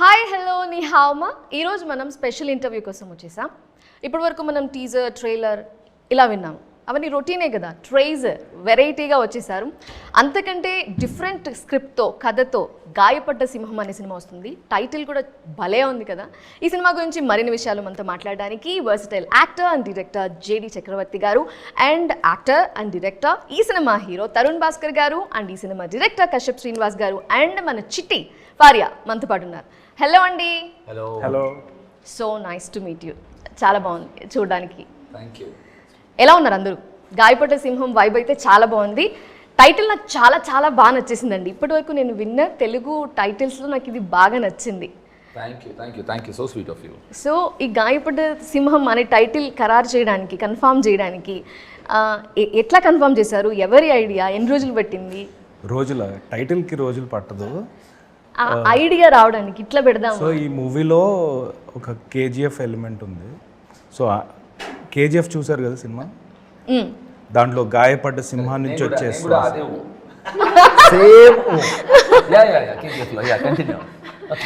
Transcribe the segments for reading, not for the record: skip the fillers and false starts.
Hi hello నీ హావమా ఈరోజు మనం స్పెషల్ ఇంటర్వ్యూ కోసం వచ్చేసాం. ఇప్పటి వరకు మనం టీజర్ ట్రైలర్ ఇలా విన్నాం, అవన్నీ రొటీనే కదా. ట్రైజర్ వెరైటీగా వచ్చేసారు. అంతకంటే డిఫరెంట్ స్క్రిప్ట్తో కథతో గాయపడ్డ సింహం అనే సినిమా వస్తుంది. టైటిల్ కూడా భలే ఉంది కదా. ఈ సినిమా గురించి మరిన్ని విషయాలు మనతో మాట్లాడడానికి versatile actor and director JD Chakravarthy garu and actor and director, ఈ cinema hero Tarun Bhaskar garu and ఈ సినిమా డైరెక్టర్ కశ్యప్ శ్రీనివాస్ గారు అండ్ మన చిట్టి ఫారియా మనతో పాటు ఉన్నారు. హలో అండి. Hello hello. So nice to meet you. చాలా బాగుంది చూడడానికి. Thank you. ఎలా ఉన్నారు అందరూ? గాయపడ్డ సింహం వైబ్ అయితే చాలా బాగుంది. టైటిల్ నాకు చాలా చాలా బాగా నచ్చేసిందండి. ఇప్పటివరకు నేను విన్న తెలుగు టైటిల్స్లో నాకు ఇది బాగా నచ్చింది. Thank you so sweet of you. So ఈ గాయపడ్డ సింహం అనే టైటిల్ ఖరారు చేయడానికి, కన్ఫామ్ చేయడానికి ఎట్లా కన్ఫామ్ చేశారు? ఎవరి ఐడియా? ఎన్ని రోజులు పట్టింది? రోజుల టైటిల్కి రోజులు పట్టదు. ఐడియా రావడానికి ఇట్లా పెడదాం. సో ఈ మూవీలో ఒక కేజీఎఫ్ ఎలిమెంట్ ఉంది. సో కేజీఎఫ్ చూసారు కదా సినిమా, దాంట్లో గాయపడ్డ సింహం నుంచి వచ్చేసి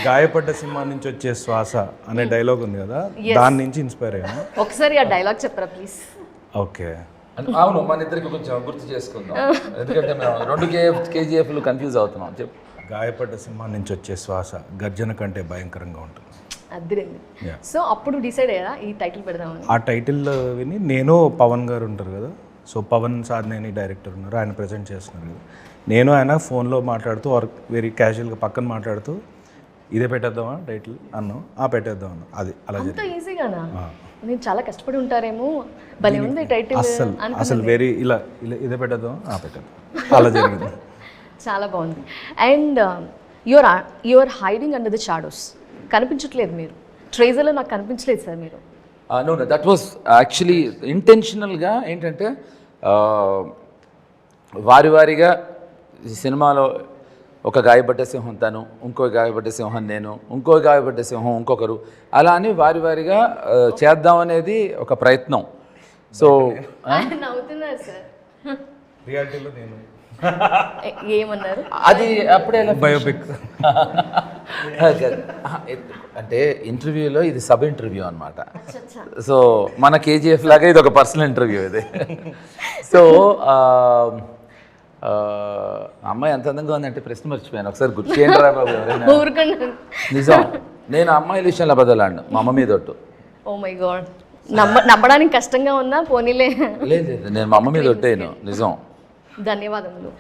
గాయపడ్డ సింహం నుంచి వచ్చే శ్వాస అనే డైలాగ్ ఉంది కదా, దాని నుంచి ఇన్స్పైర్ అయ్యాను. ఒకసారి ఆ డైలాగ్ చెప్పరా ప్లీజ్? ఓకే. అవును, మన ఇద్దరికి కొంచెం గుర్తు చేసుకుందాం, ఎందుకంటే మేము రెండు కేజీఎఫ్లు కన్ఫ్యూజ్ అవుతున్నాం. చెప్పు. గాయపడ్డ సింహం నుంచి వచ్చే శ్వాస గర్జన కంటే భయంకరంగా ఉంటుంది. అదిరింది. సో అప్పుడు డిసైడ్ అయ్యారా ఈ టైటిల్ పెడదామని? ఆ టైటిల్ విని నేను పవన్ గారు ఉంటారు కదా, సో పవన్ సాధనేని డైరెక్టర్ ఉన్నారు, ఆయన ప్రజెంట్ చేస్తున్నారు కదా, నేను ఆయన ఫోన్లో మాట్లాడుతూ వెరీ క్యాజువల్గా పక్కన మాట్లాడుతూ ఇదే పెట్టేద్దామా టైటిల్ అన్నాం. పెట్టేద్దాం అన్నాం. అది అలా అంత ఈజీగానా? నేను చాలా కష్టపడి ఉంటారేమో, భలే ఉంది టైటిల్. అసలు వెరీ ఇలా ఇలా ఇదే పెట్టేద్దాం పెట్టేద్దాం అలా జరిగింది. చాలా బాగుంది. And your hiding under the shadows. కనిపించట్లేదు మీరు ట్రైజర్లో, నాకు కనిపించలేదు సార్ మీరు. నో దట్ వాస్ యాక్చువల్లీ ఇంటెన్షనల్గా. ఏంటంటే వారిగా ఈ సినిమాలో ఒక గాయపడ్డ సింహం తను, ఇంకో గాయపడ్డ సింహం నేను, ఇంకో గాయపడ్డ సింహం ఇంకొకరు, అలా అని వారిగా చేద్దాం అనేది ఒక ప్రయత్నం. సో నవ్వుతున్నారు సార్. రియాలిటీలో నేను ఏమన్నారు? అది అప్పుడే బయోపిక్ అంటే ఇంటర్వ్యూలో ఇది సబ్ ఇంటర్వ్యూ అనమాట. సో మన కేజీఎఫ్ లాగా ఇది ఒక పర్సనల్ ఇంటర్వ్యూ ఇది. సో అమ్మాయి ఎంత అందంగా ఉందంటే ప్రశ్న మర్చిపోయాను, ఒకసారి గుర్తు చేయండి రా బాబు ఎవరైనా. నిజం, నేను అమ్మాయిల విషయంలో అబద్ధాలాడిను మా అమ్మ మీద ఒట్టు. ఓ మై గాడ్, నమ్మడానికి కష్టంగా ఉందా? పోనీలే. లేదు నేను మా అమ్మ మీద ఒట్టేను, నిజం. ధన్యవాదములు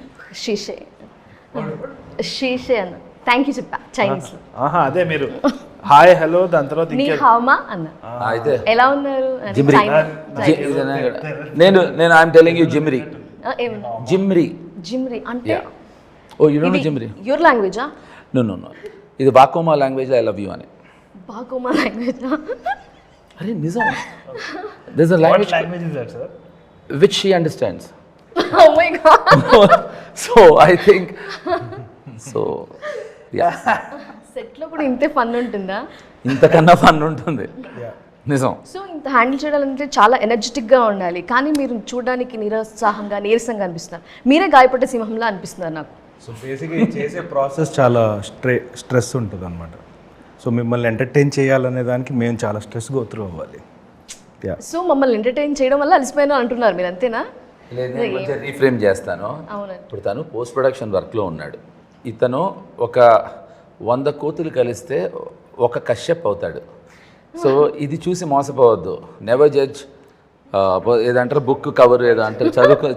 షీషే అన్న. థ్యాంక్ యూ చెప్పా చైనీస్. అదే మీరు హాయ్ హలో దాని తర్వాత నీ హావమా అన్న. అయితే ఎలా ఉన్నారు? జిమ్రీ. నేను ఐఎమ్ టెలింగ్ యూ జిమ్రీ. జిమ్రీ అంటే ఓ యు డోంట్ నో జిమ్రీ? యువర్ లాంగ్వేజా? నో ఇది బాకోమా లాంగ్వేజ్. ఐ లవ్ యూ అని. బాకోమా లాంగ్వేజా? అరే నిజం. This is language is that sir which she understands. Oh my god. So I think so yeah. Set లో కూడా ఇంతే ఫన్ ఉంటుందా? ఇంతకన్నా ఫన్ ఉంటుంది, నిజం. సో ఇంత హ్యాండిల్ చేయాలంటే చాలా ఎనర్జెటిక్ గా ఉండాలి, కానీ మీరు చూడడానికి నిరుత్సాహంగా నీరసంగా అనిపిస్తున్నారు. మీరే గాయపడ్డ సింహంలా అనిపిస్తున్నారు నాకు. సో బేసిక్గా చేసే ప్రాసెస్ చాలా స్ట్రెస్ ఉంటుంది అనమాట. సో మిమ్మల్ని ఎంటర్టైన్ చేయాలనే దానికి మేము చాలా స్ట్రెస్ గో త్రూ అవ్వాలి. సో మమ్మల్ని ఎంటర్టైన్ చేయడం వల్ల అలసిపోయినా అంటున్నారు మీరు, అంతేనా? లేదు, నేను కొంచెం రీఫ్రేమ్ చేస్తాను. అవునండి. ఇప్పుడు తను పోస్ట్ ప్రొడక్షన్ వర్క్లో ఉన్నాడు. ఇతను ఒక 100 కోతులు కలిస్తే ఒక కశ్యప్ అవుతాడు. సో ఇది చూసి మోసపోవద్దు. Never judge. ఏదంటారు బుక్ కవర్ ఏదో అంటారు,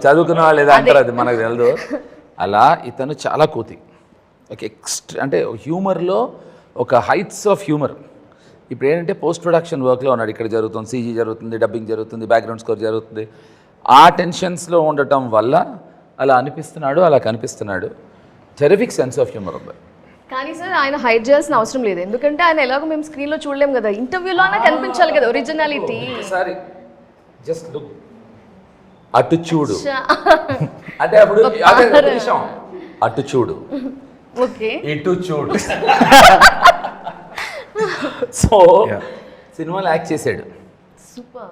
చదువుకున్న వాళ్ళు ఏదో అంటారు, అది మనకు తెలియదు. అలా ఇతను చాలా కోతి. ఒక అంటే హ్యూమర్లో ఒక హైట్స్ ఆఫ్ హ్యూమర్. ఇప్పుడు ఏంటంటే పోస్ట్ ప్రొడక్షన్ వర్క్లో ఉన్నాడు. ఇక్కడ జరుగుతుంది, సీజీ జరుగుతుంది, డబ్బింగ్ జరుగుతుంది, బ్యాక్గ్రౌండ్ స్కోర్ జరుగుతుంది. ఆ టెన్షన్స్లో ఉండటం వల్ల అలా అనిపిస్తున్నాడు, అలా కనిపిస్తున్నాడు. టెరిఫిక్ సెన్స్ ఆఫ్ హ్యూమర్ ఉంది. కానీ సార్ ఆయన హైడ్ చేయాల్సిన అవసరం లేదు, ఎందుకంటే ఆయన ఎలాగో మేము స్క్రీన్లో చూడలేము కదా, ఇంటర్వ్యూలో అయినా కనిపించాలి కదా ఒరిజినాలిటీ. సారీ జస్ట్ లుక్, అటు చూడు అంటే అప్పుడు అటు చూడు, ఓకే ఇటు చూడు. సో సినిమాలో యాక్ట్ చేశాడు. సూపర్.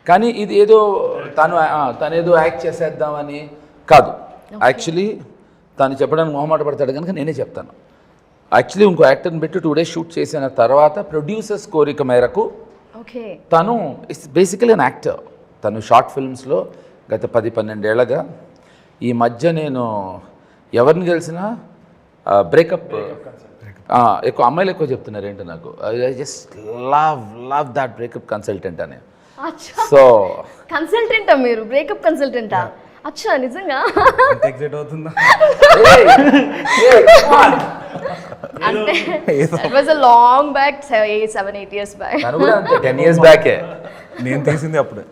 కానీ ఇది ఏదో తనేదో యాక్ట్ చేసేద్దామని కాదు. యాక్చువల్లీ తను చెప్పడానికి మొహమాట పడతాడు కనుక నేనే చెప్తాను. యాక్చువల్లీ ఇంకో యాక్టర్ని పెట్టి 2 days షూట్ చేసిన తర్వాత ప్రొడ్యూసర్స్ కోరిక మేరకు ఓకే. తను ఇట్స్ బేసికలీ అన్ యాక్టర్. తను షార్ట్ ఫిల్మ్స్లో గత 10-12 ఏళ్ళగా, ఈ మధ్య నేను ఎవరిని కలిసినా బ్రేకప్ ఎక్కువ అమ్మాయిలు ఎక్కువ చెప్తున్నారు ఏంటో నాకు. I just love that breakup consultant అని. సో కన్సల్టెంటా మీరు? బ్రేకప్ కన్సల్టెంటా? అచ్చా, నిజంగా? ఎంత ఎగ్జైట్ అవుతుందా? అంటే it was a long back, 7-8 years back. తను కూడా అంతే 10 years బ్యాకే. నేను తీసింది అప్పుడే.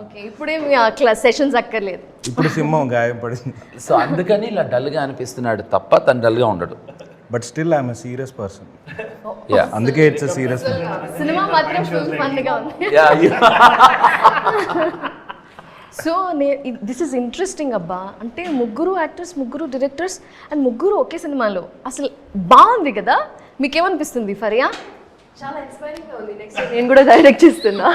ఓకే, ఇప్పుడే మీ క్లాస్ సెషన్స్ అక్కర్లేదు. ఇప్పుడు సింహం గాయం పడింది. సో అందుకని ఇలా డల్గా అనిపిస్తున్నాడు తప్ప తను డల్గా ఉండడు. But still I'm serious person. Yeah అందుకే ఇట్స్ సీరియస్. సినిమా మాత్రం ఫుల్ ఫన్గా ఉంది. సో దిస్ ఇస్ ఇంట్రెస్టింగ్ అబ్బా. అంటే ముగ్గురు యాక్టర్స్, ముగ్గురు డైరెక్టర్స్ అండ్ ముగ్గురు ఒకే సినిమాలో. అసలు బాగుంది కదా. మీకేమనిపిస్తుంది ఫరియా? చాలా ఇన్స్పైరింగ్గా ఉంది. నెక్స్ట్ నేను కూడా డైరెక్ట్ చేస్తున్నా.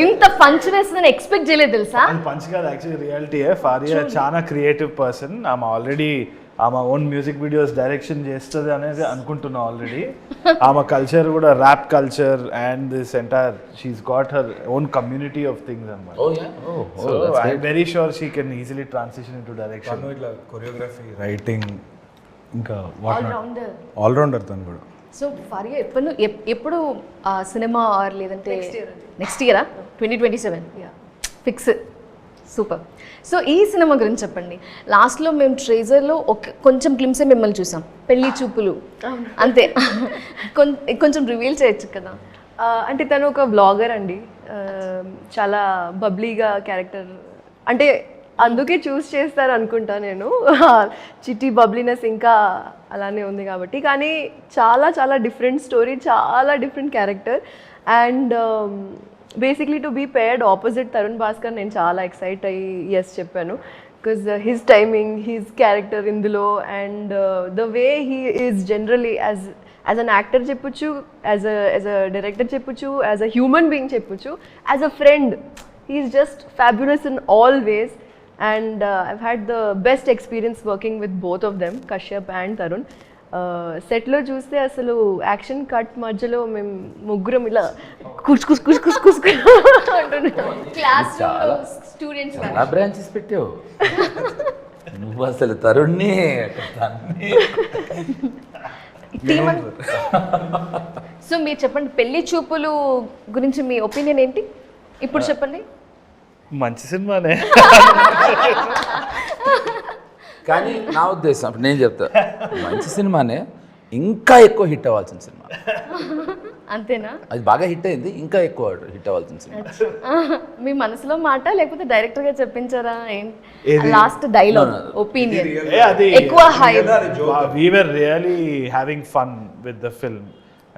ఇంత పంచ్ వేస్తుందని ఎక్స్పెక్ట్ చేయలేదు తెలుసా. పంచ్ కాదు, యాక్చువల్లీ రియాలిటీయే. ఫారియా చాలా క్రియేటివ్ పర్సన్. ఆమె ఆల్రెడీ ఆమె ఓన్ మ్యూజిక్ వీడియోస్ డైరెక్షన్ చేస్తుంది అనేది అనుకుంటున్నా ఆల్రెడీ. ఆమె కల్చర్ కూడా rap culture and this entire she's got her own community of things అన్నమాట. So I'm very sure she can easily transition in to direction. ఇట్లా choreography, writing, ఇంకా allrounder తను కూడా. సో ఫరియా ఎప్పుడు సినిమా ఆర్ లేదంటే next ఇయరా? 2027 fix. Super. So ఈ cinema గురించి చెప్పండి. లాస్ట్లో మేము ట్రేజర్లో కొంచెం గ్లిమ్సే మిమ్మల్ని చూసాం, పెళ్లి చూపులు అంతే. కొంచెం రివీల్ చేయొచ్చు కదా. అంటే తను ఒక బ్లాగర్ అండి. చాలా బబ్లీగా క్యారెక్టర్, అంటే అందుకే చూస్ చేస్తారు అనుకుంటా నేను. చిట్టి బబ్లీనెస్ ఇంకా అలానే ఉంది కాబట్టి. కానీ చాలా చాలా డిఫరెంట్ స్టోరీ, చాలా different character. And basically to be paired opposite Tarun Bhaskar నేను చాలా ఎక్సైట్ అయ్యి ఎస్ చెప్పాను. Because his timing, his character ఇందులో, and the way he is generally as an actor చెప్పొచ్చు, యాజ్ అ డైరెక్టర్ చెప్పొచ్చు, యాజ్ అ హ్యూమన్ బీయింగ్ చెప్పొచ్చు, as a friend. He is just fabulous in all ways. And I've had the best experience working with both of them, Kashyap and Tarun. సెట్లో చూస్తే అసలు action cut మధ్యలో మేము ముగ్గురం ఇలా కుస్ కుస్ కుస్ కుస్ కుస్ అంటున్నాం. క్లాస్ స్టూడెంట్స్ చాలా బ్రాంచెస్ పెట్టావు నువ్వు అసలు. తరుణ్ని సో మీరు చెప్పండి, పెళ్లి చూపులు గురించి మీ ఒపీనియన్ ఏంటి ఇప్పుడు చెప్పండి. మంచి సినిమానే, కానీ నా ఉద్దేశం ఇప్పుడు నేను చెప్తా, మంచి సినిమానే, ఇంకా ఎక్కువ హిట్ అవ్వాల్సిన సినిమా. అంతేనా? అది బాగా హిట్ అయింది, ఇంకా ఎక్కువ హిట్ అవ్వాల్సిన సినిమా. మీ మనసులో మాట లేకపోతే డైరెక్టర్ గా చెప్పించారా? లాస్ట్ డైలాగ్ ఒపీనియన్ ఎక్కువ high. We were really having fun with the film.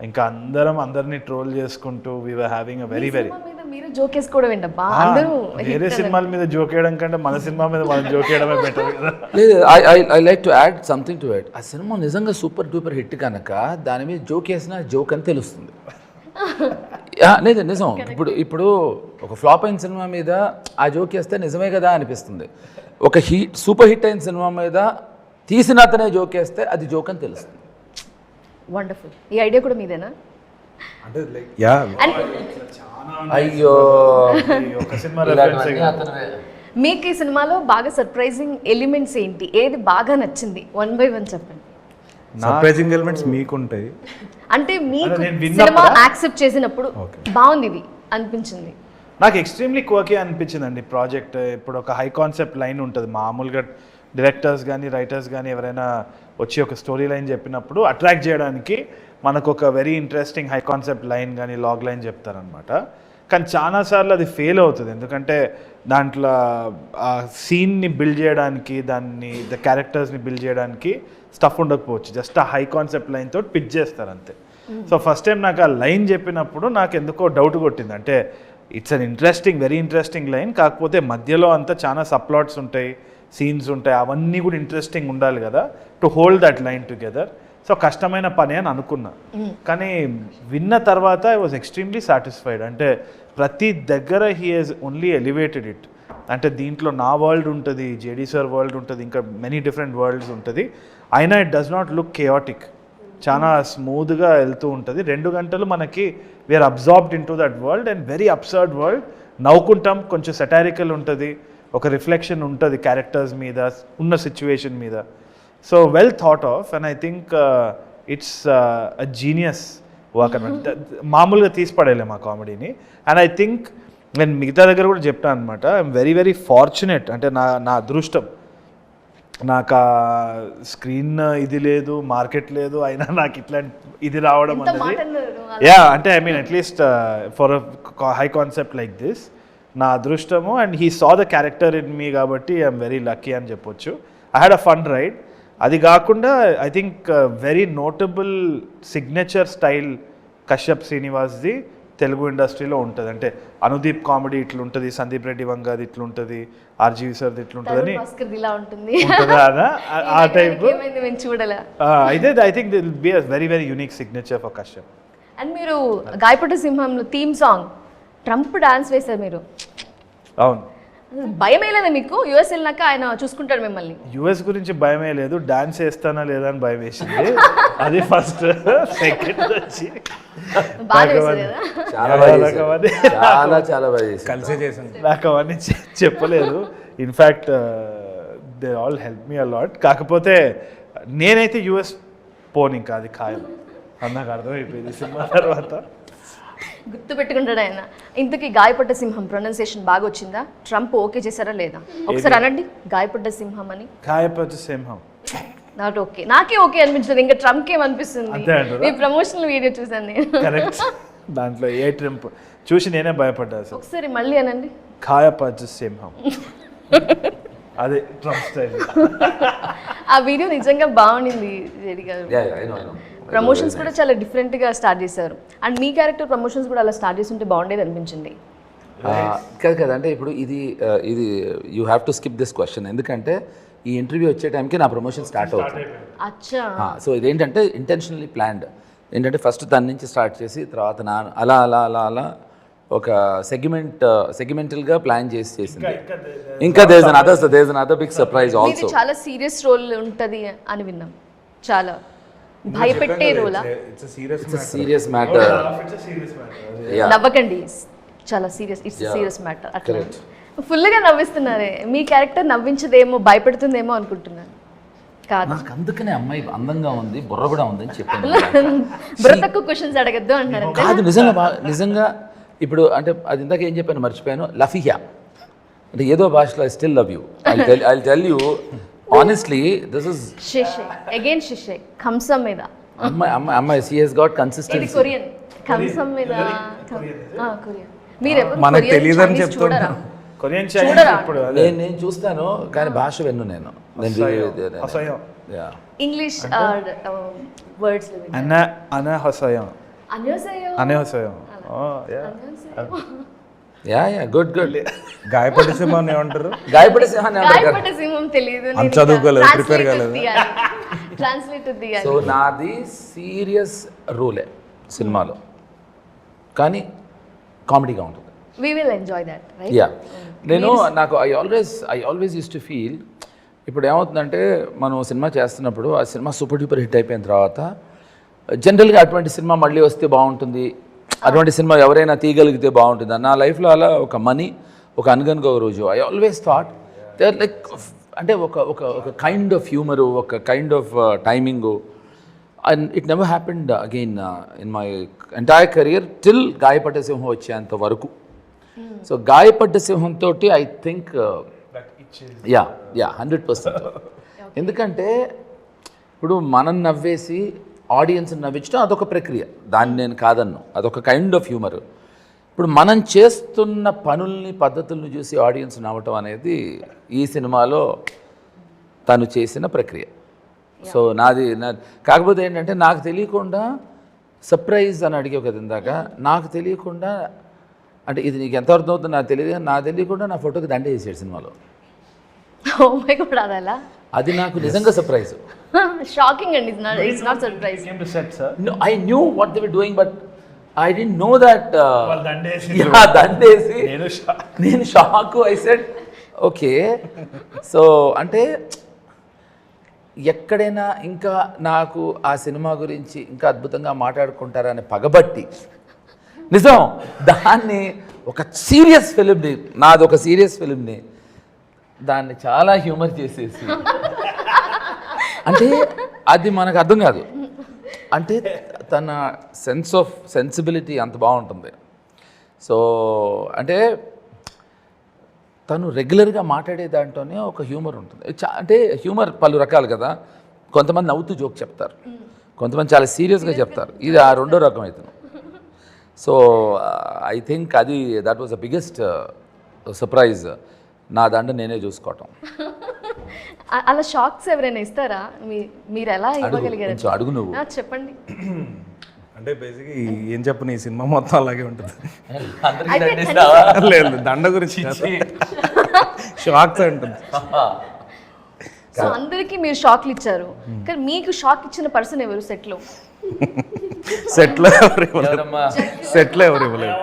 ఇంకా అందరినీ ట్రోల్ చేసుకుంటూ we were having a very మీరు జోక్ వేసుకోవడం ఏంటబ్బా? అందరూ వేరే సినిమాల మీద జోక్ వేయడం కంటే మన సినిమా మీద మనం జోక్ వేయడమే బెటర్ కదా. లేదు, I like to add something to it. ఆ సినిమా నిజంగా సూపర్ డూపర్ హిట్ కనుక దాని మీద జోక్ వేసినా జోక్ అని తెలుస్తుంది. లేదు నిజం. ఇప్పుడు ఒక ఫ్లాప్ అయిన సినిమా మీద ఆ జోక్ వేస్తే నిజమే కదా అనిపిస్తుంది. ఒక సూపర్ హిట్ అయిన సినిమా మీద తీసిన అతనే జోక్ వేస్తే అది జోక్ అని తెలుస్తుంది. వండర్ఫుల్. ఈ ఐడియా కూడా మీదేనా? అంటే లైక్ యా, అయ్యో ఒక సినిమా రెఫరెన్స్. మీకు ఈ సినిమాలో బాగా సర్ప్రైజింగ్ ఎలిమెంట్స్ ఏంటి? ఏది బాగా నచ్చింది? 1 by 1 చెప్పండి. సర్ప్రైజింగ్ ఎలిమెంట్స్ మీకుంటాయి అంటే మీకు సినిమా యాక్సెప్ట్ చేసినప్పుడు బాగుంది ఇది అనిపించింది. నాకు ఎక్స్ట్రీమ్లీ క్వర్కీ అనిపించిందండి ప్రాజెక్ట్. ఇప్పుడు ఒక హై కాన్సెప్ట్ లైన్ ఉంటుంది. మామూలుగా డైరెక్టర్స్ కానీ రైటర్స్ కానీ ఎవరైనా వచ్చి ఒక స్టోరీ లైన్ చెప్పినప్పుడు అట్రాక్ట్ చేయడానికి మనకు ఒక very interesting high concept line కానీ లాగ్ లైన్ చెప్తారనమాట. కానీ చాలాసార్లు అది ఫెయిల్ అవుతుంది. ఎందుకంటే దాంట్లో ఆ సీన్ని బిల్డ్ చేయడానికి, ద క్యారెక్టర్స్ని బిల్డ్ చేయడానికి స్టఫ్ ఉండకపోవచ్చు. జస్ట్ ఆ హై కాన్సెప్ట్ లైన్ తోటి పిచ్ చేస్తారు అంతే. సో ఫస్ట్ టైం నాకు ఆ లైన్ చెప్పినప్పుడు నాకు ఎందుకో డౌట్ కొట్టింది. అంటే it's an interesting, very interesting line, కాకపోతే మధ్యలో అంతా చాలా సబ్ప్లాట్స్ ఉంటాయి, సీన్స్ ఉంటాయి, అవన్నీ కూడా ఇంట్రెస్టింగ్ ఉండాలి కదా to hold that line together. So కష్టమైన పని అని అనుకున్నా. కానీ విన్న తర్వాత ఐ వాజ్ ఎక్స్ట్రీమ్లీ సాటిస్ఫైడ్. అంటే ప్రతి దగ్గర he he's only elevated it. అంటే దీంట్లో నా వరల్డ్ ఉంటుంది, జేడీ సార్ వరల్డ్ ఉంటుంది, ఇంకా మెనీ డిఫరెంట్ వరల్డ్స్ ఉంటుంది. అయినా it does not look chaotic, చాలా స్మూత్గా వెళ్తూ ఉంటుంది. 2 గంటలు మనకి we're absorbed in to that world and very absurd world. నవ్వుకుంటాం, కొంచెం సెటారికల్ ఉంటుంది, ఒక రిఫ్లెక్షన్ ఉంటుంది క్యారెక్టర్స్ మీద, ఉన్న సిచ్యువేషన్ మీద. So well thought of, and I think it's a genius work అనమాట. మామూలుగా తీసిపడేయలేము ఆ కామెడీని. అండ్ ఐ థింక్ నేను మిగతా దగ్గర కూడా చెప్తాను అనమాట, ఐఎమ్ వెరీ వెరీ ఫార్చునేట్. అంటే నా అదృష్టం, నాకు ఆ స్క్రీన్ ఇది లేదు, మార్కెట్ లేదు, అయినా నాకు ఇట్లాంటి ఇది రావడం ఎంత మాట అనేది, అన్నారు. యా అంటే I mean at least for high concept like this నా అదృష్టము. And he saw the character in me కాబట్టి ఐఎమ్ వెరీ లక్కీ అని చెప్పొచ్చు. I had a fun ride. అది కాకుండా I think very notable signature style Kashyap శ్రీనివాస్ది తెలుగు ఇండస్ట్రీలో ఉంటుంది. అంటే అనుదీప్ కామెడీ ఇట్లుంటుంది, సందీప్ రెడ్డి వంగాది ఇట్లుంటుంది, ఆర్జీవి సార్ది ఇట్లుంటుందని భాస్కర్ ఇలా ఉంటుంది. ఉంటుందా ఆ టైప్. ఏమైంది మేము చూడలే. అయితే ఐ థింక్ దిల్ be a very very unique signature for Kashyap. And మీరు గాయపట్ట సింహంలో థీమ్ సాంగ్ ట్రంప్ డాన్స్ వేశారు మీరు. అవును, భయమే లేదా మీకు? యుఎస్ వెళ్ళినాక ఆయన చూసుకుంటాడు మిమ్మల్ని. యుఎస్ గురించి భయమే లేదు, డాన్స్ వేస్తానా లేదా అని భయం వేసింది. అది ఫస్ట్. సెకండ్ వచ్చి బాగా వేశారు కదా. చాలా బాగా చేశారు. చాలా బాగా చేశారు. కలిసే చేసాం. నాకు అవన్నీ చెప్పలేదు. In fact they all help me a lot. కాకపోతే నేనైతే యుఎస్ పోను, ఇంకా అది ఖాయం అన్నాక అర్థమైపోయింది సినిమా తర్వాత. గుర్తు పెట్టుకుంటాడు ఆయన. ఇంతకీ గాయపడ్డ సింహం ప్రొనౌన్సియేషన్ బాగా వచ్చిందా? ట్రంప్ ఓకే చేశారా లేదా? ఒకసారి అనండి గాయపడ్డ సింహం అని. ఖాయపచ్చు సింహం. నాట్ ఓకే, నాకే ఓకే అనిపించదు, ఇంకా ట్రంప్ ఏమనిపిస్తుంది? అంతే అంటారా? మీ ప్రమోషనల్ వీడియో చూసాను నేను. కరెక్ట్. దాంట్లో ఏ ట్రంప్ చూసి నేనే భయపడ్డా అసలు. ఒకసారి మళ్ళీ అనండి. ఖాయపచ్చు సింహం. అదే ట్రంప్ స్టైల్. ఆ వీడియో నిజంగా బాగుండింది జెడి గారు. Yeah, I know. ప్రమోషన్స్ కూడా చాలా డిఫరెంట్గా స్టార్ట్ చేశారు. అండ్ మీ క్యారెక్టర్ ప్రమోషన్స్ కూడా అలా స్టార్ట్ చేస్తుంటే బాగుండేది అనిపించింది. కదా అంటే ఇప్పుడు ఇది you have to skip this question, ఎందుకంటే ఈ ఇంటర్వ్యూ వచ్చే టైంకి నా ప్రమోషన్ స్టార్ట్ అవుతుంది. అచ్చా. సో ఇదేంటంటే ఇంటెన్షనల్లీ ప్లాన్డ్. ఏంటంటే ఫస్ట్ దాని నుంచి స్టార్ట్ చేసి తర్వాత అలా అలా అలా అలా ఒక సెగ్మెంటల్గా ప్లాన్ చేసింది. ఇంకా there is another big surprise ఇది ఆల్సో. చాలా సీరియస్ రోల్ ఉంటుంది అని విన్నాం. చాలా భయపెట్టే రోలా? Serious matter. నవ్వకండి, చాలా సీరియస్, ఇట్స్ సీరియస్ మ్యాటర్. అట్లా ఫుల్గా నవ్విస్తున్నారే. మీ క్యారెక్టర్ నవ్వించదేమో, భయపెడుతుందేమో అనుకుంటున్నాను. కాదు, నాకు అందుకనే అమ్మాయి అందంగా ఉంది, బుర్ర కూడా ఉంది అని చెప్పాను. బుర్ర తక్కువ క్వశ్చన్స్ అడగద్దు అంటారు. కాదు, నిజంగా ఇప్పుడు అంటే అది ఇందాక ఏం చెప్పాను మర్చిపోయాను. లఫియా అంటే ఏదో భాషలో I still love you. I tell you honestly, this is షిషే అగైన్ షిషే కంసం మీద. అమ్మాయి షీ హెస్ గాట్ ఇది కన్సిస్టెన్సీ. కొరియన్ కంసం మీద. కొరియన్. మీరు ఎప్పుడు మనకు కొరియన్ తెలియదని Chinese చూడరా? చెప్తున్నా. కొరియన్ చైనీస్ ఇప్పుడు నేను చూస్తాను కానీ భాష విన్ను నేను. అసహ్యం. ఇంగ్లీష్ వర్డ్స్ అనహసయం. అనహసయం. Yeah good. గాయపడి సింహాన్ని ఏమంటారు? గాయపడే సింహాన్ని ఏమంటారు? గాయపడ్డ సింహం తెలియదు. అంత చదువుకోలేదు, prepare కాలేదు. ట్రాన్స్లేట్ సో నాది సీరియస్ రూలే సినిమాలో, కానీ కామెడీగా ఉంటుంది. we will enjoy that, right? Yeah నేను నాకు I always use to feel, ఇప్పుడు ఏమవుతుందంటే మనం సినిమా చేస్తున్నప్పుడు ఆ సినిమా సూపర్ డూపర్ హిట్ అయిపోయిన తర్వాత జనరల్గా అటువంటి సినిమా మళ్ళీ వస్తే బాగుంటుంది, అటువంటి సినిమా ఎవరైనా తీయగలిగితే బాగుంటుంది. నా లైఫ్లో అలా ఒక మనీ ఒక అనగనగా ఒక రోజు I always thought they are like, అంటే ఒక కైండ్ ఆఫ్ హ్యూమరు, ఒక kind of timing. And it never happened again in my entire career till గాయపడ్డ సింహం వచ్చేంత వరకు. సో గాయపడ్డ సింహంతో ఐ థింక్ యా 100%. ఎందుకంటే ఇప్పుడు మనం నవ్వేసి ఆడియన్స్ని నవ్వించడం అదొక ప్రక్రియ, దాన్ని నేను కాదన్ను, అదొక కైండ్ ఆఫ్ హ్యూమర్. ఇప్పుడు మనం చేస్తున్న పనుల్ని పద్ధతుల్ని చూసి ఆడియన్స్ నవ్వటం అనేది ఈ సినిమాలో తను చేసిన ప్రక్రియ. సో కాకపోతే ఏంటంటే నాకు తెలియకుండా సర్ప్రైజ్ అని అడిగే కదా ఇందాక, నాకు తెలియకుండా అంటే ఇది నీకు ఎంత అర్థం అవుతుందో నాకు తెలియదు, నాకు తెలియకుండా నా ఫోటోకి దండ వేసాడు సినిమాలో. Oh my God, అదలా? అది నాకు నిజంగా సర్ప్రైజ్. షాకింగ్ అండి. It's not surprise. I knew what they were doing, but I don't know that వాళ్ళు దండేసి దండేసి నేను నేను shock. I said okay. So అంటే ఎక్కడైనా ఇంకా నాకు ఆ సినిమా గురించి ఇంకా అద్భుతంగా మాట్లాడుకుంటారని పగబట్టి నిజం దాన్ని ఒక సీరియస్ ఫిలింని, నాది ఒక సీరియస్ ఫిలింని దాన్ని చాలా హ్యూమర్ చేసేసి, అంటే అది మనకు అర్థం కాదు. అంటే తన సెన్సిబిలిటీ అంత బాగుంటుంది. సో అంటే తను రెగ్యులర్గా మాట్లాడే దాంట్లోనే ఒక హ్యూమర్ ఉంటుంది. అంటే హ్యూమర్ పలు రకాలు కదా. కొంతమంది నవ్వుతూ జోక్ చెప్తారు, కొంతమంది చాలా సీరియస్గా చెప్తారు. ఇది ఆ రెండో రకం అవుతుంది. సో ఐ థింక్ అది that was the biggest surprise. నా దండ నేనే చూసుకోవటం. అలా షాక్స్ ఎవరైనా ఇస్తారా? మీరు ఎలా ఇవ్వగలిగారు? కొంచెం అడుగు నువ్వు. చెప్పండి. అంటే బేసిక్గా ఏం చెప్పను, ఈ సినిమా మొత్తం అలాగే ఉంటుంది. అందరికీ దండేస్తావా? లేదు దండ గురించి షాక్స్ ఉంటుంది. సో అందరికీ మీరు షాక్లు ఇచ్చారు, కానీ మీకు షాక్ ఇచ్చిన పర్సన్ ఎవరు సెట్లో? సెట్లో ఎవరు ఇవ్వలేదు. ఎవరమ్మా? సెట్లో ఎవరు ఇవ్వలేదు.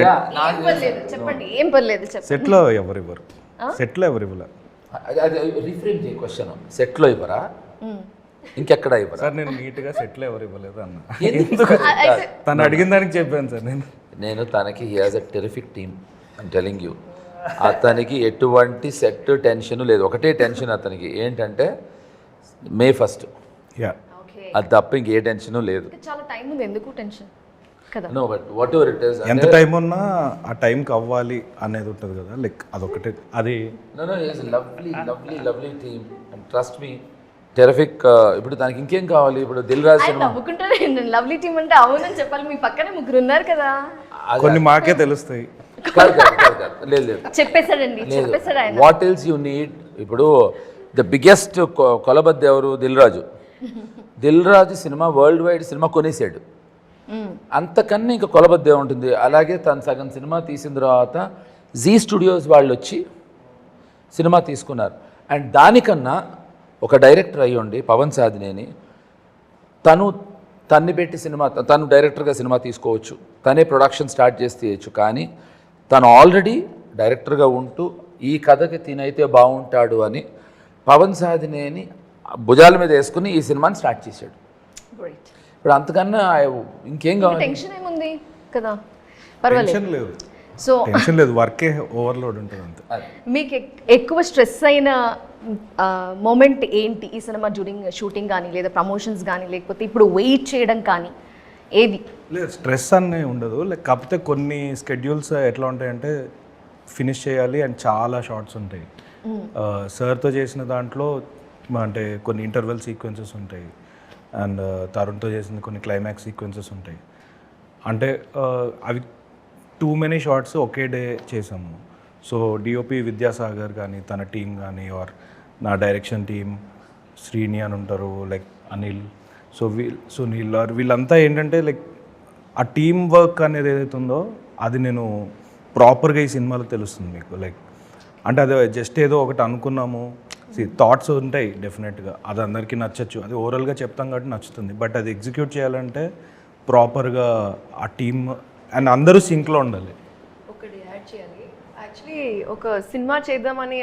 ఏం పర్లేదు చెప్పండి, ఏం పర్లేదు చెప్పండి. సెట్లో ఎవరు ఇవ్వరు. సెట్లో ఎవరు ఇవ్వలేదు. అది రిఫ్రేమ్ చేయ క్వశ్చన్. సెట్లో ఇవ్వరా, ఇంకెక్కడ ఇవ్వరా? సార్ నేను నీట్గా సెట్లో ఎవరు ఇవ్వలేదు అన్న. అయితే తను అడిగిన దానికి చెప్పాను సార్ నేను తనకి he has a terrific team. I'm telling you. అతనికి ఎటువంటి సెట్ టెన్షన్ లేదు. ఒకటే టెన్షన్ అతనికి ఏంటంటే May 1st. యా అది తప్ప ఇంకే టెన్షన్ లేదు. చాలా టైం ఉంది, ఎందుకు టెన్షన్ కదా. No but whatever it is. ఎంత టైం ఉన్నా ఆ టైంకి అవ్వాలి అనేది ఉంటుంది కదా. లైక్ అదొకటే. అది no is lovely lovely lovely team and trust me terrific. ఇప్పుడు దానికి ఇంకేం కావాలి? ఇప్పుడు దిల్ రాజు సినిమా నవ్వుకుంటారు. లవ్లీ టీమ్ అంటే అవునని చెప్పాలి. మీ పక్కనే ముగ్గురు ఉన్నారు కదా. కొన్ని మాకే తెలుస్తాయి. లేదు లేదు చెప్పేశాడండి, చెప్పేశాడు ఆయన. What else you need? ఇప్పుడు ద బిగ్గెస్ట్ కొలబద్ది ఎవరు? Dil Raju. Dil Raju cinema world wide cinema కొనేసాడు. అంతకన్నా ఇంకా కొలబద్దే ఉంటుంది. అలాగే తను సగం సినిమా తీసిన తర్వాత జీ స్టూడియోస్ వాళ్ళు వచ్చి సినిమా తీసుకున్నారు. అండ్ దానికన్నా ఒక డైరెక్టర్ అయ్యుండి పవన్ సాధినేని తన్ని పెట్టి సినిమా, తను డైరెక్టర్గా సినిమా తీసుకోవచ్చు, తనే ప్రొడక్షన్ స్టార్ట్ చేసి తీయచ్చు. కానీ తను ఆల్రెడీ డైరెక్టర్గా ఉంటూ ఈ కథకి తినైతే బాగుంటాడు అని పవన్ సాధినేని భుజాల మీద వేసుకుని ఈ సినిమాని స్టార్ట్ చేశాడు. ఇప్పుడు అంతకన్నా ఇంకేం కావాలి? టెన్షన్ ఏముంది కదా, పర్వాలేదు. టెన్షన్ లేదు. సో టెన్షన్ లేదు, వర్కే ఓవర్లోడ్ ఉంటుంది అంతే. మీకు ఎక్కువ స్ట్రెస్ అయిన మూమెంట్ ఏంటి ఈ సినిమా డ్యూరింగ్ షూటింగ్ కానీ, లేదా ప్రమోషన్స్ కానీ, లేకపోతే ఇప్పుడు వెయిట్ చేయడం కానీ, ఏది? లేదు స్ట్రెస్ అనే ఉండదు. లైక్ కాకపోతే కొన్ని స్కెడ్యూల్స్ ఎట్లా ఉంటాయంటే ఫినిష్ చేయాలి అండ్ చాలా షార్ట్స్ ఉంటాయి. సార్తో చేసిన దాంట్లో అంటే కొన్ని ఇంటర్వెల్ సీక్వెన్సెస్ ఉంటాయి అండ్ తరుణ్తో చేసిన కొన్ని క్లైమాక్స్ సీక్వెన్సెస్ ఉంటాయి. అంటే అవి టూ మెనీ షార్ట్స్ ఒకే డే చేసాము. సో డిఓపి విద్యాసాగర్ కానీ తన టీం కానీ ఆర్ నా డైరెక్షన్ టీం శ్రీని అని ఉంటారు, లైక్ అనిల్, సునీల్ వీళ్ళంతా ఏంటంటే లైక్ ఆ టీమ్ వర్క్ అనేది ఏదైతే ఉందో అది నేను ప్రాపర్గా ఈ సినిమాలో తెలుస్తుంది మీకు. లైక్ అంటే అది జస్ట్ ఏదో ఒకటి అనుకున్నాము, థాట్స్ ఉంటాయి డెఫినెట్గా, అది అందరికీ నచ్చచ్చు, అది ఓవరాల్గా చెప్తాం కాబట్టి నచ్చుతుంది. బట్ అది ఎగ్జిక్యూట్ చేయాలంటే ప్రాపర్గా ఆ టీమ్ అండ్ అందరూ సింక్లో ఉండాలి. ఒకటి యాడ్ చేయాలి. యాక్చువల్లీ ఒక సినిమా చేద్దామని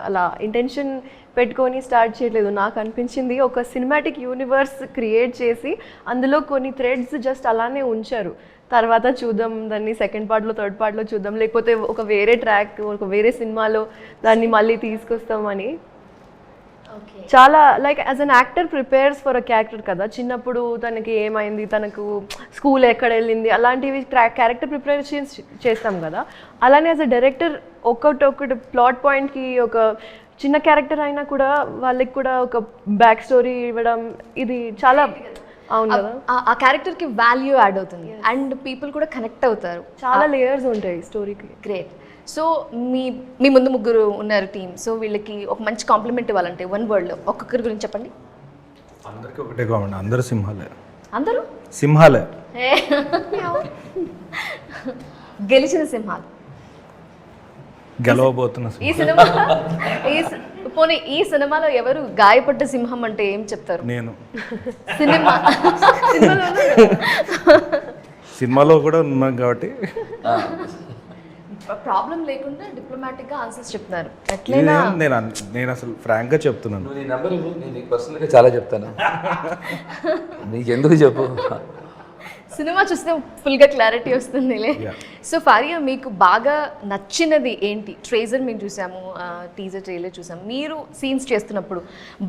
అలా ఇంటెన్షన్ పెట్టుకొని స్టార్ట్ చేయలేదు. నాకు అనిపించింది ఒక సినిమాటిక్ యూనివర్స్ క్రియేట్ చేసి అందులో కొన్ని థ్రెడ్స్ జస్ట్ అలానే ఉంచారు. తర్వాత చూద్దాం దాన్ని సెకండ్ పార్ట్లో, థర్డ్ పార్ట్లో చూద్దాం, లేకపోతే ఒక వేరే ట్రాక్, ఒక వేరే సినిమాలో దాన్ని మళ్ళీ తీసుకొస్తామని. చాలా like as an actor prepares for a character కదా. చిన్నప్పుడు తనకి ఏమైంది, తనకు స్కూల్ ఎక్కడ వెళ్ళింది, అలాంటివి క్యారెక్టర్ ప్రిపేర్ చేస్తాం కదా. అలానే యాజ్ అ డైరెక్టర్ ఒకటి ప్లాట్ పాయింట్కి ఒక చిన్న క్యారెక్టర్ అయినా కూడా వాళ్ళకి కూడా ఒక బ్యాక్ స్టోరీ ఇవ్వడం, ఇది చాలా అవును కదా. ఆ క్యారెక్టర్కి వాల్యూ యాడ్ అవుతుంది అండ్ పీపుల్ కూడా కనెక్ట్ అవుతారు. చాలా లేయర్స్ ఉంటాయి స్టోరీకి. గ్రేట్. సో మీ ముందు ముగ్గురు ఉన్నారు టీమ్. సో వీళ్ళకి ఒక మంచి కాంప్లిమెంట్ ఇవ్వాలంటే వన్ వర్డ్లో ఒక్కొక్కరి గురించి చెప్పండి. అందరికీ ఒకటే కావండి, అందరూ సింహాలే. అందరూ సింహాలే. గెలిచిన సింహాలు గెలవబోతున్న ఈ సినిమా పోనీ ఈ సినిమాలో ఎవరు గాయపడ్డ సింహం అంటే ఏం చెప్తారు? నేను సినిమా సినిమాలో కూడా ఉన్నాను కాబట్టి ప్రాబ్లం లేకుండా డిప్లొమాటిక్ గా ఆన్సర్స్ చెప్తున్నారు. ఎట్లయినా నేను అసలు ఫ్రాంక్గా చెప్తున్నాను. నువ్వు నీ నెంబర్ ఇవ్వు, నేను నీకు పర్సనల్గా చాలా చెప్తాను. నీకెందుకు చెప్పు. సినిమా చూస్తే ఫుల్గా క్లారిటీ వస్తుందిలే. సో ఫారియా, మీకు బాగా నచ్చినది ఏంటి? ట్రేజర్ మేము చూసాము, టీజర్ ట్రైలర్ చూసాము. మీరు సీన్స్ చేస్తున్నప్పుడు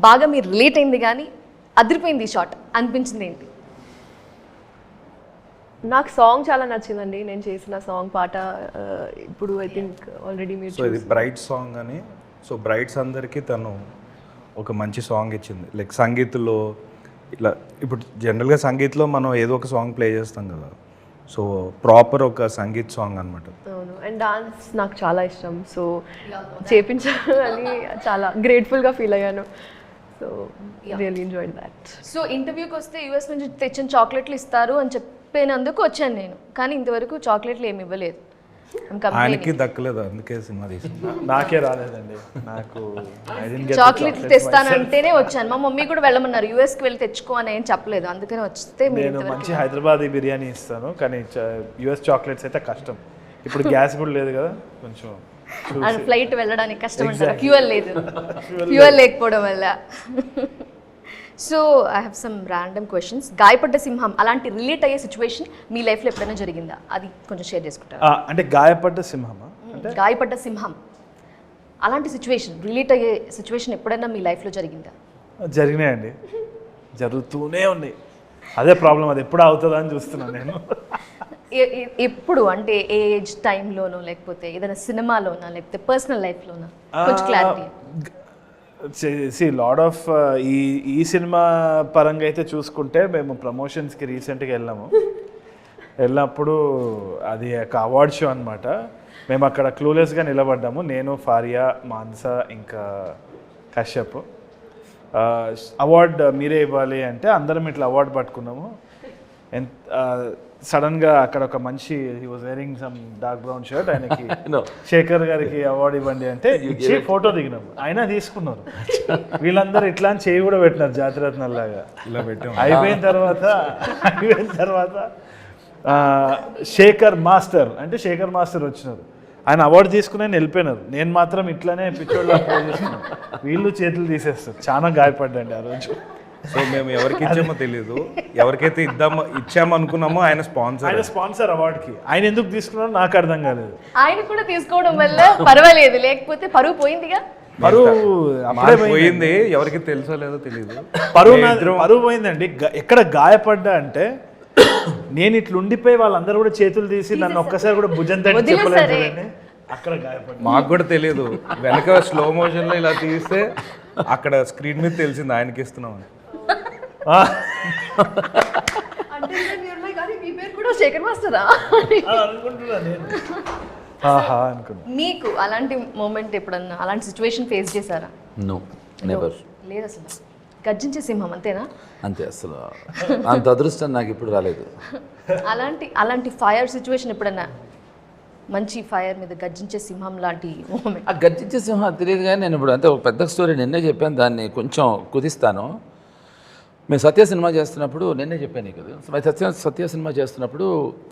బాగా మీరు రిలేట్ అయింది కానీ అదిరిపోయింది షాట్ అనిపించింది ఏంటి? నాకు సాంగ్ చాలా నచ్చిందండి. నేను చేసిన సాంగ్ పాట ఇప్పుడు ఐ థింక్ ఆల్రెడీ మీరు సో ఇది బ్రైట్ సాంగ్ అని. సో బ్రైట్స్ అందరికీ తను ఒక మంచి సాంగ్ ఇచ్చింది. లైక్ సంగీత్లో ఇట్లా ఇప్పుడు జనరల్గా సంగీత్లో మనం ఏదో ఒక సాంగ్ ప్లే చేస్తాం కదా. సో ప్రాపర్ ఒక సంగీత్ సాంగ్ అనమాట. అవును, అండ్ డాన్స్ నాకు చాలా ఇష్టం. సో చేపించాలని చాలా గ్రేట్ఫుల్గా ఫీల్ అయ్యాను. So really enjoyed that. So ఇంటర్వ్యూకి వస్తే యూఎస్ నుంచి తెచ్చిన చాక్లెట్లు ఇస్తారు అని చెప్పినందుకు వచ్చాను నేను, కానీ ఇంతవరకు చాక్లెట్లు ఏమి ఇవ్వలేదు. ఆయనకి దక్కలేదు, అందుకే సినిమా తీసింది. నాకే రాలేదండి. నాకు చాక్లెట్లు తెస్తానంటేనే వచ్చాను. మా మమ్మీ కూడా వెళ్ళమన్నారు, యూఎస్కి వెళ్ళి తెచ్చుకో అని ఏం చెప్పలేదు, అందుకని వస్తే నేను మంచి హైదరాబాదీ బిర్యానీ ఇస్తాను, కానీ యుఎస్ చాక్లెట్స్ అయితే కష్టం. ఇప్పుడు గ్యాస్ కూడా లేదు కదా, కొంచెం ఫ్లైట్ వెళ్ళడానికి కష్టం అంటారు. ఫ్యూయల్ లేదు, ఫ్యూయల్ లేకపోవడం వల్ల. So I have some random questions. గాయపడ్డ సింహం అలాంటి రిలేట్ అయ్యే సిచ్యువేషన్ మీ లైఫ్లో ఎప్పుడైనా జరిగిందా? అది కొంచెం షేర్ చేసుకుంటారు. అంటే గాయపడ్డ సింహమా? అంటే గాయపడ్డ సింహం అలాంటి సిచ్యువేషన్, రిలేట్ అయ్యే సిచ్యువేషన్ ఎప్పుడైనా మీ లైఫ్లో జరిగిందా? జరిగినాయండి, జరుగుతూనే ఉన్నాయి. అదే ప్రాబ్లం, అది ఎప్పుడు అవుతుందా అని చూస్తున్నాను నేను. ఎప్పుడు అంటే ఏజ్ టైంలోనో, లేకపోతే ఏదైనా సినిమాలోనా, లేకపోతే పర్సనల్ లైఫ్లోనా? కొంచెం క్లారిటీ. లాడ్ ఆఫ్ ఈ సినిమా పరంగా అయితే చూసుకుంటే మేము ప్రమోషన్స్కి రీసెంట్గా వెళ్ళినప్పుడు అది ఒక అవార్డ్ షో అనమాట. మేము అక్కడ క్లూలెస్గా నిలబడ్డాము, నేను, ఫారియా, మాన్సా, ఇంకా కశ్యప్. అవార్డ్ మీరే ఇవ్వాలి అంటే అందరం ఇట్లా అవార్డు పట్టుకున్నాము. సడన్గా అక్కడ ఒక మనిషి, he was wearing some dark brown shirt, ఆయనకి శేఖర్ గారికి అవార్డు ఇవ్వండి అంటే ఇచ్చి ఫోటో దిగినాము. ఆయన తీసుకున్నారు. వీళ్ళందరూ ఇట్లా అని చేయి కూడా పెట్టినారు జాతిరత్నలాగా. ఇలా పెట్టాము. అయిపోయిన తర్వాత శేఖర్ మాస్టర్ అంటే శేఖర్ మాస్టర్ వచ్చినారు. ఆయన అవార్డు తీసుకుని వెళ్ళిపోయినారు. నేను మాత్రం ఇట్లానే పిచ్చోళ్ళు వీళ్ళు చేతులు తీసేస్తారు. చాలా గాయపడ్డండి ఆ రోజు. సో మేము ఎవరికి ఇచ్చామో తెలియదు, ఎవరికైతే ఇచ్చామనుకున్నామో ఆయన స్పాన్సర్ అవార్డుకి ఆయన ఎందుకు తీసుకున్నారో నాకు అర్థం కాలేదు. ఆయన కూడా తీసుకోవడం వల్ల పర్వాలేదు, లేకపోతే పరువు పోయిందిగా. పరువు పోయింది, ఎవరికి తెలుసో లేదో తెలియదు. పరువు పోయిందండి. ఎక్కడ గాయపడ్డా అంటే నేను ఇట్లా ఉండిపోయి వాళ్ళందరూ కూడా చేతులు తీసి నన్ను ఒక్కసారి కూడా భుజం తట్టి చెప్పలేదు. అక్కడ గాయపడ్డా. మాకు కూడా తెలియదు, వెనక స్లో మోషన్లో ఇలా తీస్తే అక్కడ స్క్రీన్ మీద తెలిసింది ఆయనకి ఇస్తున్నాం అని. శేఖర్ మాస్టరా అనుకుంటున్నా నేను. మీకు అలాంటి మూమెంట్ ఎప్పుడన్నా, అలాంటి సిచ్యువేషన్ ఫేస్ చేశారా? No, never. లేదు అసలు. గర్జించే సింహం అంతేనా? అంతే, అసలు అంత అదృష్టం నాకు ఇప్పుడు రాలేదు. అలాంటి ఫైర్ సిచ్యువేషన్ ఎప్పుడన్నా, మంచి ఫైర్ మీద గర్జించే సింహం లాంటి మూమెంట్? ఆ గర్జించే సింహం తెలియదు, కానీ నేను ఇప్పుడు అంటే ఒక పెద్ద స్టోరీ నిన్నే చెప్పాను, దాన్ని కొంచెం కుదిస్తాను. మేము సత్య సినిమా చేస్తున్నప్పుడు, నిన్నే చెప్పాను కదా, సత్య సినిమా చేస్తున్నప్పుడు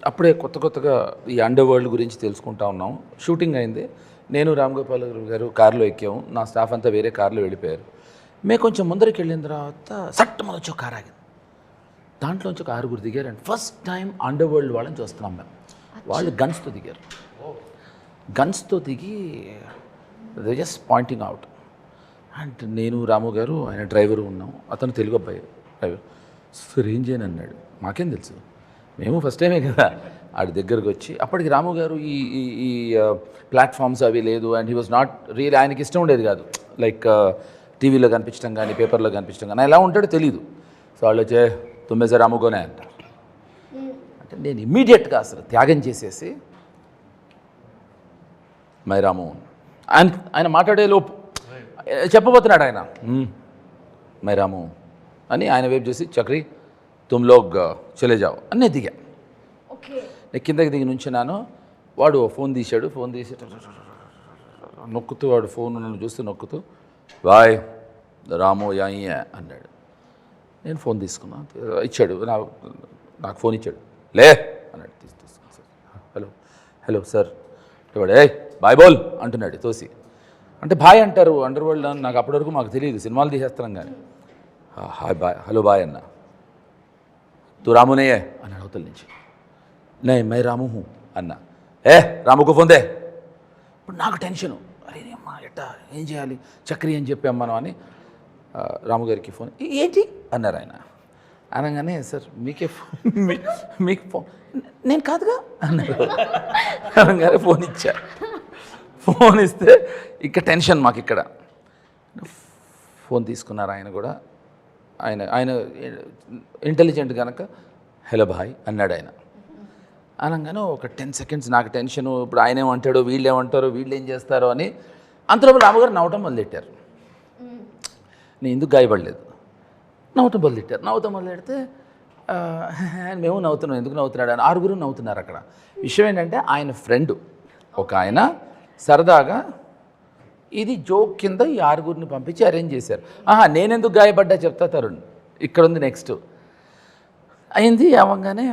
అప్పుడే కొత్తగా ఈ అండర్ వరల్డ్ గురించి తెలుసుకుంటా ఉన్నాం. షూటింగ్ అయింది. నేను రామ్ గోపాల్ గారు కారులో ఎక్కాము, నా స్టాఫ్ అంతా వేరే కారులో వెళ్ళిపోయారు. మేము కొంచెం ముందరికి వెళ్ళిన తర్వాత సట్ మన వచ్చి ఒక కారు ఆగింది. దాంట్లోంచి ఒక 6 దిగారు. And first time under world వాళ్ళని చూస్తున్నాం మేము. వాళ్ళు గన్స్తో దిగారు. గన్స్తో దిగి they just pointing out. And నేను, రాము గారు, ఆయన డ్రైవరు ఉన్నాం. అతను తెలుగు అబ్బాయి డ్రైవర్. సార్ ఏం చేయను అన్నాడు. మాకేం తెలుసు, మేము ఫస్ట్ టైమే కదా. ఆడి దగ్గరకు వచ్చి, అప్పటికి రాము గారు ఈ ప్లాట్ఫామ్స్ అవి లేదు. And he was not real, ఆయనకి ఇష్టం ఉండేది కాదు లైక్ టీవీలో కనిపించడం కానీ, పేపర్లో కనిపించడం కానీ. ఎలా ఉంటాడో తెలీదు. సో వాళ్ళు వచ్చే తుమ్మే రాముగోనే అంటారు. అంటే నేను ఇమ్మీడియట్గా అసలు త్యాగం చేసేసి మై రాము, ఆయన మాట్లాడే లోపు చెప్పబోతున్నాడు ఆయన, మై రాము అని ఆయన వైపు చూసి, చక్రి తుమ్ లోగ్ చలే జాओ అని దిగా. నేను కిందకి దిగి నుంచున్నాను. వాడు ఫోన్ తీశాడు. ఫోన్ తీసి నొక్కుతూ, వాడు ఫోన్ నన్ను చూస్తూ నొక్కుతూ, బాయ్ రాము యాయి అన్నాడు. నేను ఫోన్ తీసుకున్నా, ఇచ్చాడు, నాకు ఫోన్ ఇచ్చాడు. లే అన్నాడు. తీసుకున్నాను సార్. Hello sir. వాడు ఏ బాయ్ బోల్ అంటున్నాడు తోసి. అంటే బాయ్ అంటారు అండర్ వరల్డ్ అని నాకు అప్పటి వరకు మాకు తెలియదు, సినిమాలు తీసేస్తున్నాం కానీ. హాయ్ బాయ్, హలో బాయ్ అన్న. తూ రామునయ్యే అన్నాడు అవతల నుంచి. నే మై రాము హూ అన్నా. ఏ రాముకు ఫోన్ దే. ఇప్పుడు నాకు టెన్షను, అరే అమ్మా ఎట్టా ఏం చేయాలి, చక్రి అని చెప్పాం మనం అని రాము గారికి ఫోన్. ఏంటి అన్నారు ఆయన. అనగానే సార్ మీకే ఫోన్, మీకు ఫోన్, నేను కాదుగా అన్నారు. అనగానే ఫోన్ ఇచ్చా. ఫోన్ ఇస్తే ఇక టెన్షన్ మాకు ఇక్కడ. ఫోన్ తీసుకున్నారు ఆయన కూడా. ఆయన ఇంటెలిజెంట్ కనుక హలో బాయ్ అన్నాడు ఆయన. అనగానే ఒక 10 seconds నాకు టెన్షను. ఇప్పుడు ఆయన ఏమంటాడో, వీళ్ళు ఏమంటారో, వీళ్ళు ఏం చేస్తారో అని. అంతలోపు రాముగారు నవ్వటం మొదలెట్టారు. నేను ఎందుకు గాయపడలేదు, నవ్వటం మొదలెట్టారు. నవ్వుతాం మొదలెడితే మేము నవ్వుతున్నాం, ఎందుకు నవ్వుతున్నాడు అని 6 నవ్వుతున్నారు అక్కడ. విషయం ఏంటంటే ఆయన ఫ్రెండ్ ఒక ఆయన సరదాగా ఇది జోక్ కింద ఈ 6 పంపించి అరేంజ్ చేశారు. నేనెందుకు గాయపడ్డా చెప్తా తరుణ్, ఇక్కడ ఉంది నెక్స్ట్. అయింది అవ్వగానే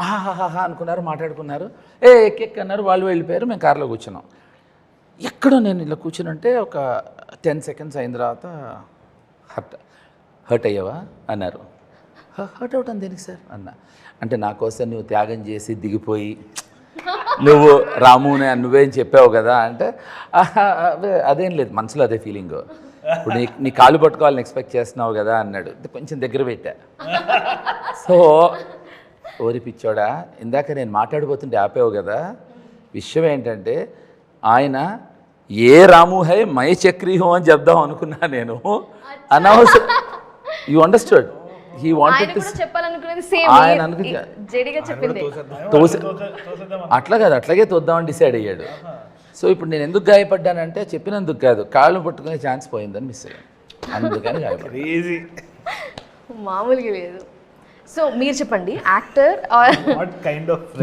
ఆహాహా అనుకున్నారు, మాట్లాడుకున్నారు. ఎక్కెక్ అన్నారు, వాళ్ళు వెళ్ళిపోయారు. మేము కార్లో కూర్చున్నాం. ఎక్కడో నేను ఇలా కూర్చునంటే ఒక 10 seconds అయిన తర్వాత హర్ట్ అయ్యావా అన్నారు. హర్ట్ అవటం దేనికి సార్ అన్న. అంటే నా కోసం నువ్వు త్యాగం చేసి దిగిపోయి నువ్వు రామునే నువ్వేం చెప్పావు కదా అంటే అదేం లేదు, మనసులో అదే ఫీలింగ్. ఇప్పుడు నీ కాలు పట్టుకోవాలని ఎక్స్పెక్ట్ చేస్తున్నావు కదా అన్నాడు. కొంచెం దగ్గర పెట్టా. సో ఓరి పిచ్చోడా, ఇందాక నేను మాట్లాడిపోతుంటే ఆపేవు కదా. విషయం ఏంటంటే ఆయన ఏ రాము హై మై చక్రీ హో అని చెప్దాం అనుకున్నా నేను. అనవసరం. You understood. He wanted to చెప్పాలనుకునేది సేమ్ ఆయన జేడీగా చెప్పింది. అట్లా కాదు, అట్లాగే తోద్దామని డిసైడ్ అయ్యాడు. సో ఇప్పుడు నేను ఎందుకు గాయపడ్డానంటే చెప్పినందుకు కాదు, కాళ్ళు పట్టుకునే ఛాన్స్ పోయిందని మిస్ అయ్యాను, అందుకని గాయపడ్డాను. మామూలుగా లేదు. సో మీరు చెప్పండి, actor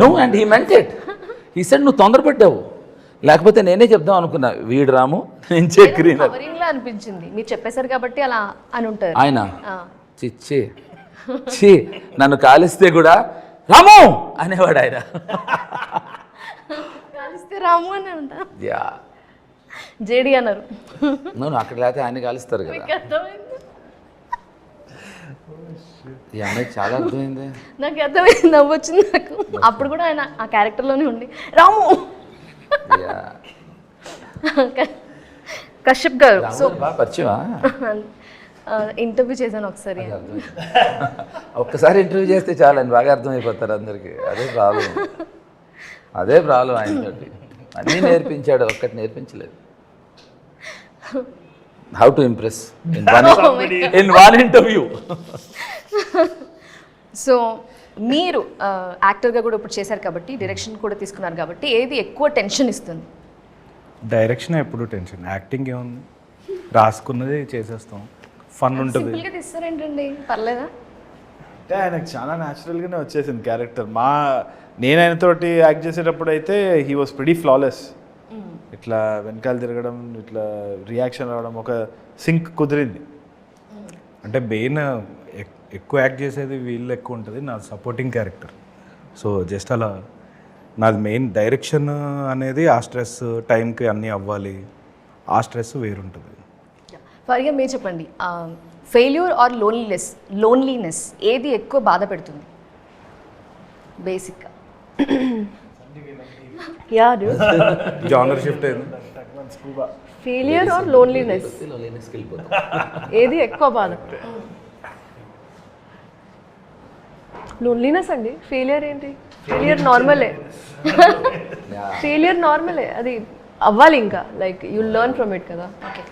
no and he meant it. He said నువ్వు తొందరపడ్డావు, లేకపోతే నేనే చెప్దాం అనుకున్నా వీడు రాము నేను చక్రి కవరింగ్లా అనిపించింది, మీరు చెప్పేశారు కాబట్టి అలా అని ఉంటారు ఆయన. చిచ్చి చి నన్ను కాలిస్తే కూడా రాము అనేవాడు ఆయన. కాలిస్తే రాము అని అంటా. యా జేడి అన్నారు. నువ్వు అక్కడ లేకపోతే ఆయన కాలుస్తారు కదా. ఈ అమ్మాయి చాలా అర్థమైంది. నాకు అర్థమైంది, నవ్వు వచ్చింది నాకు. అప్పుడు కూడా ఆయన ఆ క్యారెక్టర్లోనే ఉండి రాము. కశ్యప్ గారు సో బాగా పరిచయమా? ఇంటర్వ్యూ చేశాను ఒకసారి. ఒక్కసారి ఇంటర్వ్యూ చేస్తే చాలా అని బాగా అర్థమైపోతారు అందరికీ. అదే ప్రాబ్లం ఆయనతోటి. అన్నీ నేర్పించాడు, ఒక్కటి నేర్పించలేదు. How to impress in one interview. So మీరు యాక్టర్గా కూడా ఇప్పుడు చేశారు కాబట్టి, డైరెక్షన్ కూడా తీసుకున్నారు కాబట్టి, ఏది ఎక్కువ టెన్షన్ ఇస్తుంది? డైరెక్షన్ ఎప్పుడు టెన్షన్, యాక్టింగ్ ఏముంది, రాసుకున్నది చేసేస్తాం, ఫన్ ఉంటుంది. సింపుల్గా తీస్తారేంటండి, పర్లేదా? అంటే ఆయనకు చాలా న్యాచురల్గానే వచ్చేసింది క్యారెక్టర్. నేను ఆయనతోటి యాక్ట్ చేసేటప్పుడు అయితే హీ వాజ్ ప్రిటీ ఫ్లాలెస్. ఇట్లా వెనకాల తిరగడం, ఇట్లా రియాక్షన్ రావడం, ఒక సింక్ కుదిరింది. అంటే మెయిన్ ఎక్కువ యాక్ట్ చేసేది వీళ్ళు ఎక్కువ ఉంటుంది, నా సపోర్టింగ్ క్యారెక్టర్. సో జస్ట్ అలా నాది మెయిన్ డైరెక్షన్ అనేది. ఆ స్ట్రెస్ టైంకి అన్నీ అవ్వాలి, ఆ స్ట్రెస్ వేరుంటుంది. ఫర్గా మీరు చెప్పండి, ఫెయిల్యూర్ ఆర్ లోన్లీనెస్ ఏది ఎక్కువ బాధ పెడుతుంది బేసిక్గా? జానర్ షిఫ్ట్ అయింది. ఫెయిలియర్ ఆర్ లోన్లీనెస్ ఏది ఎక్కువ బాధ? లోన్లీనెస్ అండి. ఫెయిలియర్ ఏంటి? ఫెయిలియర్ నార్మలే. ఫెయిలియర్ నార్మలే, అది అవ్వాలి ఇంకా. Like you learn from it కదా. ఓకే,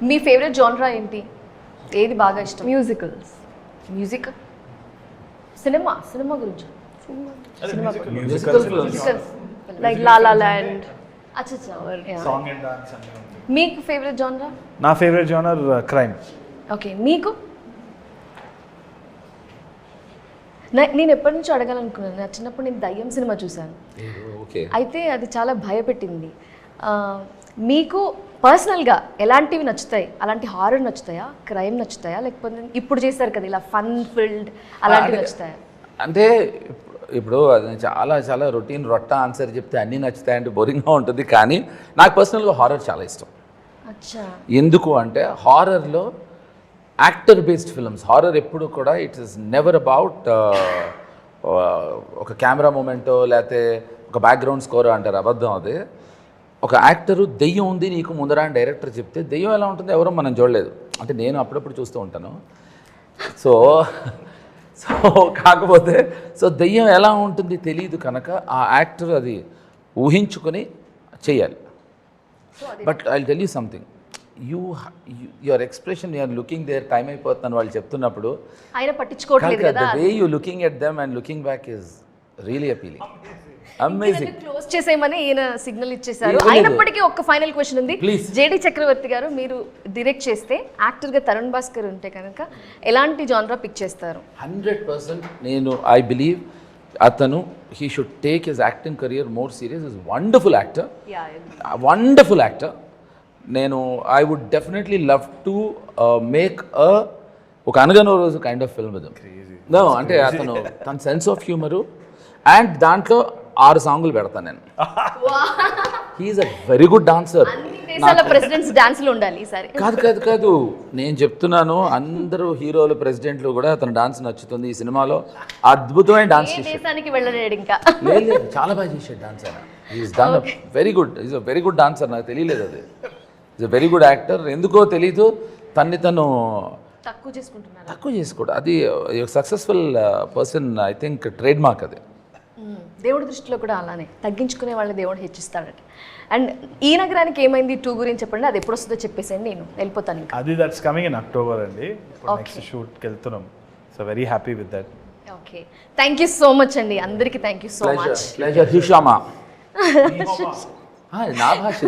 మీ ఫేవరెట్ జానరా ఏంటి? ఏది బాగా ఇష్టం? మ్యూజికల్స్. మ్యూజిక్, సినిమా గురించి. Like law law land. Song and dance. మీకు ఫేవరెట్ జానరా? నా ఫేవరెట్ జానర్ క్రైమ్. ఓకే, మీకు? నేను ఎప్పటి నుంచో అడగాలనుకున్నాను. నా చిన్నప్పుడు నేను దయ్యం సినిమా చూశాను, అయితే అది చాలా భయపెట్టింది. మీకు పర్సనల్గా ఎలాంటివి నచ్చుతాయి? అలాంటి హారర్ నచ్చుతాయా, క్రైమ్ నచ్చుతాయా, లేకపోతే ఇప్పుడు చేశారు కదా ఇలా ఫన్ ఫిల్డ్ అలాంటివి నచ్చుతాయా? అంటే ఇప్పుడు అది చాలా చాలా రొటీన్ రొట్ట ఆన్సర్ చెప్తే అన్నీ నచ్చుతాయంటే బోరింగ్గా ఉంటుంది. కానీ నాకు పర్సనల్గా హారర్ చాలా ఇష్టం. అచ్చా. ఎందుకు అంటే హారర్లో యాక్టర్ బేస్డ్ ఫిల్మ్స్, హారర్ ఎప్పుడు కూడా ఇట్ ఈస్ నెవర్ అబౌట్ ఒక కెమెరా మూమెంటో లేకపోతే ఒక బ్యాక్గ్రౌండ్ స్కోర్ అంటారు, అబద్ధం అది. ఒక యాక్టరు దెయ్యం ఉంది నీకు ముందర అని డైరెక్టర్ చెప్తే దెయ్యం ఎలా ఉంటుందో ఎవరో మనం చూడలేదు. అంటే నేను అప్పుడప్పుడు చూస్తూ ఉంటాను. సో కాకపోతే దెయ్యం ఎలా ఉంటుంది తెలియదు కనుక ఆ యాక్టర్ అది ఊహించుకొని చేయాలి. But I tell you something, your expression you're looking there time అయిపోతుందని వాళ్ళు చెప్తున్నప్పుడు ఆయన పట్టించుకోవట్లేదు కదా. The way you looking at them and looking back is really appealing, amazing. Close చేసేయమని ఈయన సిగ్నల్ ఇచ్చేసారు. అయినప్పటికీ ఒక ఫైనల్ క్వశ్చన్ ఉంది. జేడి చక్రవర్తి గారు, మీరు డైరెక్ట్ చేస్తే యాక్టర్గా తరుణ్ భాస్కర్ ఉంటే కనుక ఎలాంటి జానరా పిక్ చేస్తారు? 100% నేను ఐ బిలీవ్ అతను he should take his acting career more serious. Is wonderful actor, wonderful actor. నేను I would definitely love to make ఒక Anagano Roju kind of film with him. అంటే అతను తన సెన్స్ ఆఫ్ హ్యూమరు అండ్ దాంట్లో 6 సాంగులు పెడతాను నేను. He is a very good dancer. Presidents డాన్స్లు ఉండాలి ఈసారి. కాదు నేను చెప్తున్నాను, అందరూ హీరోలు ప్రెసిడెంట్లు కూడా అతను డాన్స్ నచ్చుతుంది. ఈ సినిమాలో అద్భుతమైన డాన్స్ దేశానికి వెళ్ళలేడు ఇంకా. లేదు చాలా బాగా చేసాడు డాన్స్. ఆయన is done very good, is a very good dancer. నాకు తెలియలేదు అది. Is a very good actor. ఎందుకో తెలీదు తను తక్కువ చేసుకోడు. అది successful person I think trade mark అది. దేవుడి దృష్టిలో కూడా అలానే తగ్గించుకునే వాళ్ళని దేవుడు హెచ్చిస్తాడట. అండ్ ఈ నగరానికి ఏమైంది 2 గురించి చెప్పండి. అది ఎప్పుడు వస్తుందో చెప్పేసి నేను వెళ్ళిపోతాను ఇంకా. అది దట్స్ కమింగ్ ఇన్ అక్టోబర్ అండి. నెక్స్ట్ షూట్కి వెళ్తున్నాం. So very happy with that. Okay, thank you so much అండి అందరికీ. Thank you so much. Pleasure. హిషామా నా భాష.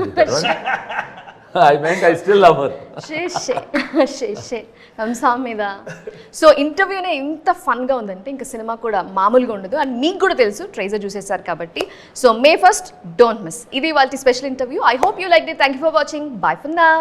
I meant I still love her. మీద. సో ఇంటర్వ్యూనే ఇంత ఫన్గా ఉందంటే ఇంకా సినిమా కూడా మామూలుగా ఉండదు. అండ్ మీకు కూడా తెలుసు, ట్రైజర్ చూసేసారు కాబట్టి. So May 1st don't miss. ఇది వాళ్ళ special interview. I hope you like it. Thank you for watching. By for now.